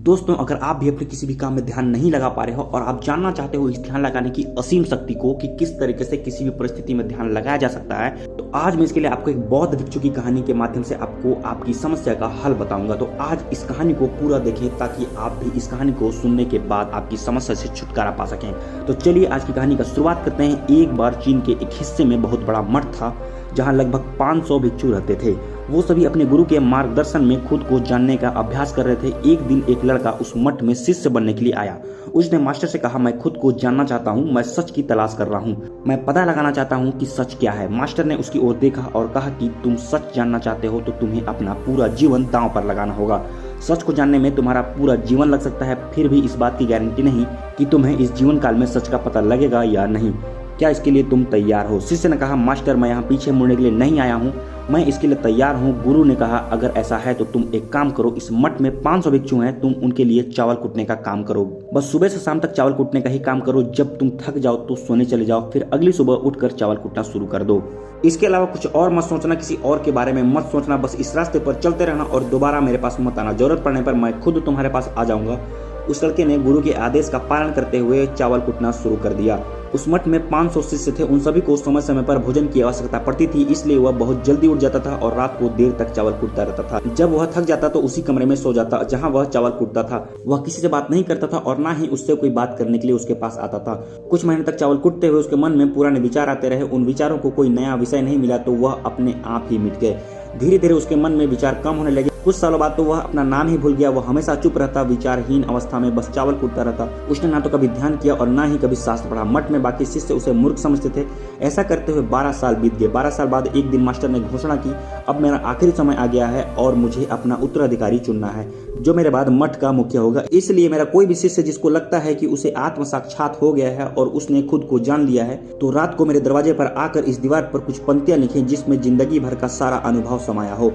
दोस्तों, अगर आप भी अपने किसी भी काम में ध्यान नहीं लगा पा रहे हो और आप जानना चाहते हो इस ध्यान लगाने की असीम शक्ति को कि किस तरीके से किसी भी परिस्थिति में ध्यान लगाया जा सकता है, तो आज मैं इसके लिए आपको एक बौद्ध भिक्षु की कहानी के माध्यम से आपको आपकी समस्या का हल बताऊंगा। तो आज इस कहानी को पूरा देखें ताकि आप भी इस कहानी को सुनने के बाद आपकी समस्या से छुटकारा पा सकें। तो चलिए आज की कहानी का शुरुआत करते हैं। एक बार चीन के एक हिस्से में बहुत बड़ा मठ था जहाँ लगभग 500 भिक्षु रहते थे। वो सभी अपने गुरु के मार्गदर्शन में खुद को जानने का अभ्यास कर रहे थे। एक दिन एक लड़का उस मठ में शिष्य बनने के लिए आया। उसने मास्टर से कहा, मैं खुद को जानना चाहता हूँ, मैं सच की तलाश कर रहा हूँ, मैं पता लगाना चाहता हूँ कि सच क्या है। मास्टर ने उसकी ओर देखा और कहा कि तुम सच जानना चाहते हो तो तुम्हें अपना पूरा जीवन दांव पर लगाना होगा। सच को जानने में तुम्हारा पूरा जीवन लग सकता है, फिर भी इस बात की गारंटी नहीं कि तुम्हें इस जीवन काल में सच का पता लगेगा या नहीं। क्या इसके लिए तुम तैयार हो? शिष्य ने कहा, मास्टर मैं यहाँ पीछे मुड़ने के लिए नहीं आया हूँ, मैं इसके लिए तैयार हूँ। गुरु ने कहा, अगर ऐसा है तो तुम एक काम करो, इस मठ में 500 भिक्षु हैं, तुम उनके लिए चावल कूटने का काम करो। बस सुबह से शाम तक चावल कूटने का ही काम करो। जब तुम थक जाओ तो सोने चले जाओ, फिर अगली सुबह उठकर चावल कूटना शुरू कर दो। इसके अलावा कुछ और मत सोचना, किसी और के बारे में मत सोचना। बस इस रास्ते पर चलते रहना और दोबारा मेरे पास मत आना। जरूरत पड़ने पर मैं खुद तुम्हारे पास आ जाऊंगा। उस लड़के ने गुरु के आदेश का पालन करते हुए चावल कूटना शुरू कर दिया। उस मठ में 500 शिष्य थे। उन सभी को समय समय पर भोजन की आवश्यकता पड़ती थी, इसलिए वह बहुत जल्दी उठ जाता था और रात को देर तक चावल कूटता रहता था। जब वह थक जाता तो उसी कमरे में सो जाता जहां वह चावल कूटता था। वह किसी से बात नहीं करता था और ना ही उससे कोई बात करने के लिए उसके पास आता था। कुछ महीने तक चावल कूटते हुए उसके मन में पुराने विचार आते रहे। उन विचारों को कोई नया विषय नहीं मिला तो वह अपने आप ही मिट गए। धीरे धीरे उसके मन में विचार कम होने लगे। कुछ सालों बाद तो वह अपना नाम ही भूल गया। वह हमेशा चुप रहता, विचारहीन अवस्था में बस चावल कूटता रहता। उसने ना तो कभी ध्यान किया और ना ही कभी शास्त्र पढ़ा। मठ में बाकी शिष्य उसे मूर्ख समझते थे। ऐसा करते हुए 12 साल बीत गए। 12 साल बाद एक दिन मास्टर ने घोषणा की, अब मेरा आखिरी समय आ गया है और मुझे अपना उत्तराधिकारी चुनना है जो मेरे बाद मठ का मुखिया होगा। इसलिए मेरा कोई भी शिष्य जिसको लगता है कि उसे आत्म साक्षात हो गया है और उसने खुद को जान लिया है, तो रात को मेरे दरवाजे पर आकर इस दीवार पर कुछ पंक्तियां लिखें जिसमें जिंदगी भर का सारा अनुभव समाया हो।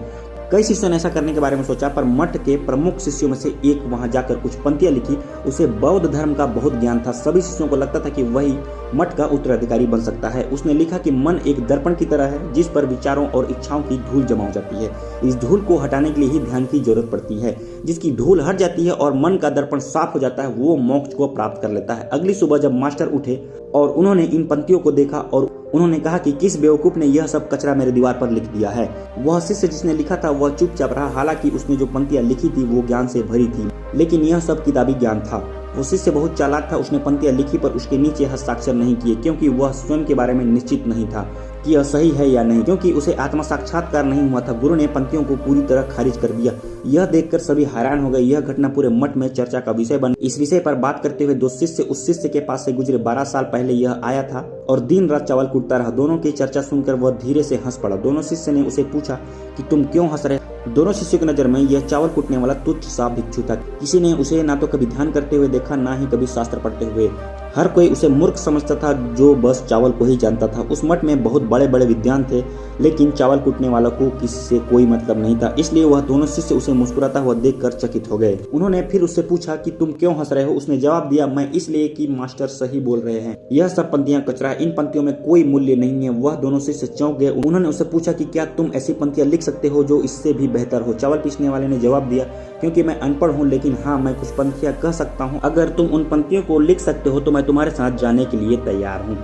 कई शिष्यों ने ऐसा करने के बारे में सोचा, पर मठ के प्रमुख शिष्यों में से एक वहां जाकर कुछ पंक्तियां लिखी। उसे बौद्ध धर्म का बहुत ज्ञान था। सभी शिष्यों को लगता था कि वही मठ का उत्तराधिकारी बन सकता है। उसने लिखा कि मन एक दर्पण की तरह है जिस पर विचारों और इच्छाओं की धूल जमा हो जाती है। इस धूल को हटाने के लिए ही ध्यान की जरूरत पड़ती है। जिसकी धूल हट जाती है और मन का दर्पण साफ हो जाता है, वो मोक्ष को प्राप्त कर लेता है। अगली सुबह जब मास्टर उठे और उन्होंने इन पंक्तियों को देखा और उन्होंने कहा कि किस बेवकूफ ने यह सब कचरा मेरे दीवार पर लिख दिया है। वह शिष्य जिसने लिखा था वह चुपचाप रहा। हालांकि उसने जो पंक्तियां लिखी थी वो ज्ञान से भरी थी, लेकिन यह सब किताबी ज्ञान था। वो शिष्य बहुत चालाक था। उसने पंक्तियां लिखी पर उसके नीचे हस्ताक्षर नहीं किए, क्योंकि वह स्वयं के बारे में निश्चित नहीं था कि यह सही है या नहीं, क्योंकि उसे आत्म साक्षात्कार नहीं हुआ था। गुरु ने पंक्तियों को पूरी तरह खारिज कर दिया। यह देखकर सभी हैरान हो गए। यह घटना पूरे मठ में चर्चा का विषय बन। इस विषय पर बात करते हुए दो शिष्य उस शिष्य के पास से गुजरे। 12 साल पहले यह आया था और दिन रात चावल कूटता रहा। दोनों की चर्चा सुनकर वह धीरे से हंस पड़ा। दोनों शिष्य ने उसे पूछा कि तुम क्यों हंस रहे? दोनों शिष्यों की नजर में यह चावल कूटने वाला तुच्छ सा भिक्षु था। किसी ने उसे ना तो कभी ध्यान करते हुए देखा, ना ही कभी शास्त्र पढ़ते हुए। हर कोई उसे मूर्ख समझता था जो बस चावल को ही जानता था। उस मठ में बहुत बड़े बड़े विद्वान थे, लेकिन चावल कूटने वालों को किसी से कोई मतलब नहीं था। इसलिए वह दोनों शिष्य उसे मुस्कुराता हुआ देखकर चकित हो गए। उन्होंने फिर उससे पूछा कि तुम क्यों हंस रहे हो? उसने जवाब दिया, मैं इसलिए कि मास्टर सही बोल रहे हैं। यह सब पंक्तियां कचरा, इन पंक्तियों में कोई मूल्य नहीं है। वह दोनों शिष्य चौंक गए। उन्होंने उससे पूछा कि क्या तुम ऐसी पंक्तियां लिख सकते हो जो इससे भी बेहतर हो? चावल पीसने वाले ने जवाब दिया, क्योंकि मैं अनपढ़ हूँ, लेकिन हाँ, मैं कुछ पंक्तियां कह सकता हूँ। अगर तुम उन पंक्तियों को लिख सकते हो तो मैं तुम्हारे साथ जाने के लिए तैयार हूँ।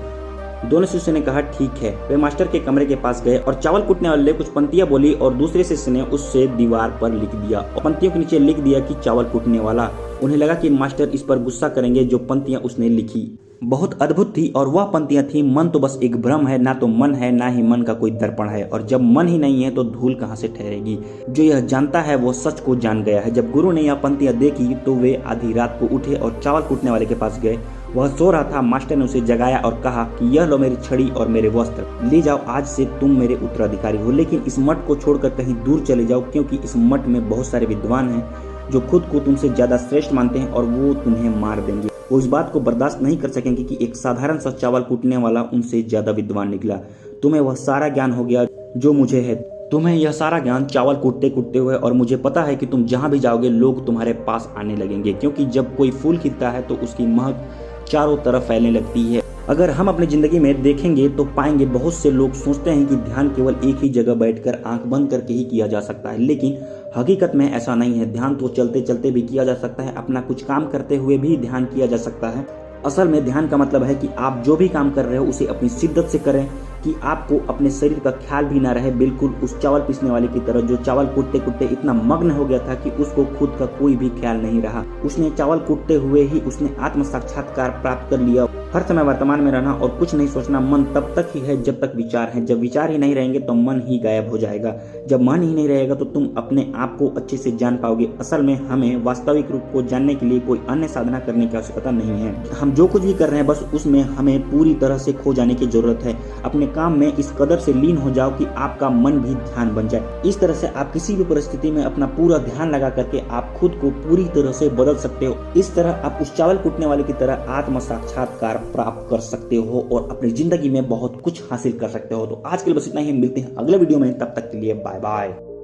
दोनों शिष्य ने कहा ठीक है। वे मास्टर के कमरे के पास गए और चावल कूटने वाले कुछ पंक्तियां बोली और दूसरे शिष्य ने उससे दीवार पर लिख दिया और पंक्तियों के नीचे लिख दिया कि चावल कूटने वाला। उन्हें लगा कि मास्टर इस पर गुस्सा करेंगे जो पंक्तियां उसने लिखी बहुत अद्भुत थी। और वह पंक्तियां थी, मन तो बस एक भ्रम है, ना तो मन है ना ही मन का कोई दर्पण है, और जब मन ही नहीं है तो धूल कहाँ से ठहरेगी। जो यह जानता है वो सच को जान गया है। जब गुरु ने यह पंक्तियां देखी तो वे आधी रात को उठे और चावल कूटने वाले के पास गए। वह सो रहा था। मास्टर ने उसे जगाया और कहा कि यह लो मेरी छड़ी और मेरे वस्त्र, ले जाओ, आज से तुम मेरे उत्तराधिकारी हो। लेकिन इस मठ को छोड़कर कहीं दूर चले जाओ, क्योंकि इस मठ में बहुत सारे विद्वान हैं जो खुद को तुमसे ज्यादा श्रेष्ठ मानते हैं और वो तुम्हें मार देंगे। वो इस बात को बर्दाश्त नहीं कर सकेंगे कि एक साधारण सा चावल कूटने वाला उनसे ज्यादा विद्वान निकला। तुम्हें वह सारा ज्ञान हो गया जो मुझे है। तुम्हें यह सारा ज्ञान चावल कूटते कूटते हुए, और मुझे पता है कि तुम जहां भी जाओगे लोग तुम्हारे पास आने लगेंगे, क्योंकि जब कोई फूल खिलता है तो उसकी महक चारों तरफ फैलने लगती है। अगर हम अपनी जिंदगी में देखेंगे तो पाएंगे बहुत से लोग सोचते हैं कि ध्यान केवल एक ही जगह बैठकर आंख बंद करके ही किया जा सकता है, लेकिन हकीकत में ऐसा नहीं है। ध्यान तो चलते चलते भी किया जा सकता है, अपना कुछ काम करते हुए भी ध्यान किया जा सकता है। असल में ध्यान का मतलब है कि आप जो भी काम कर रहे हो उसे अपनी शिद्दत से करें, कि आपको अपने शरीर का ख्याल भी ना रहे, बिल्कुल उस चावल पीसने वाले की तरह जो चावल कूटते कूटते इतना मग्न हो गया था कि उसको खुद का कोई भी ख्याल नहीं रहा। उसने चावल कूटते हुए ही उसने आत्म साक्षात्कार प्राप्त कर लिया। हर समय वर्तमान में रहना और कुछ नहीं सोचना। मन तब तक ही है जब तक विचार है। जब विचार ही नहीं रहेंगे तो मन ही गायब हो जाएगा। जब मन ही नहीं रहेगा तो तुम अपने आप को अच्छे से जान पाओगे। असल में हमें वास्तविक रूप को जानने के लिए कोई अन्य साधना करने की आवश्यकता नहीं है। हम जो कुछ भी कर रहे हैं बस उसमें हमें पूरी तरह से खो जाने की जरूरत है। अपने काम में इस कदर से लीन हो जाओ कि आपका मन भी ध्यान बन जाए। इस तरह से आप किसी भी परिस्थिति में अपना पूरा ध्यान लगा करके आप खुद को पूरी तरह से बदल सकते हो। इस तरह आप उस चावल कूटने वाले की तरह आत्म साक्षात्कार प्राप्त कर सकते हो और अपनी जिंदगी में बहुत कुछ हासिल कर सकते हो। तो आज के लिए बस इतना ही, मिलते हैं अगले वीडियो में, तब तक के लिए बाय बाय।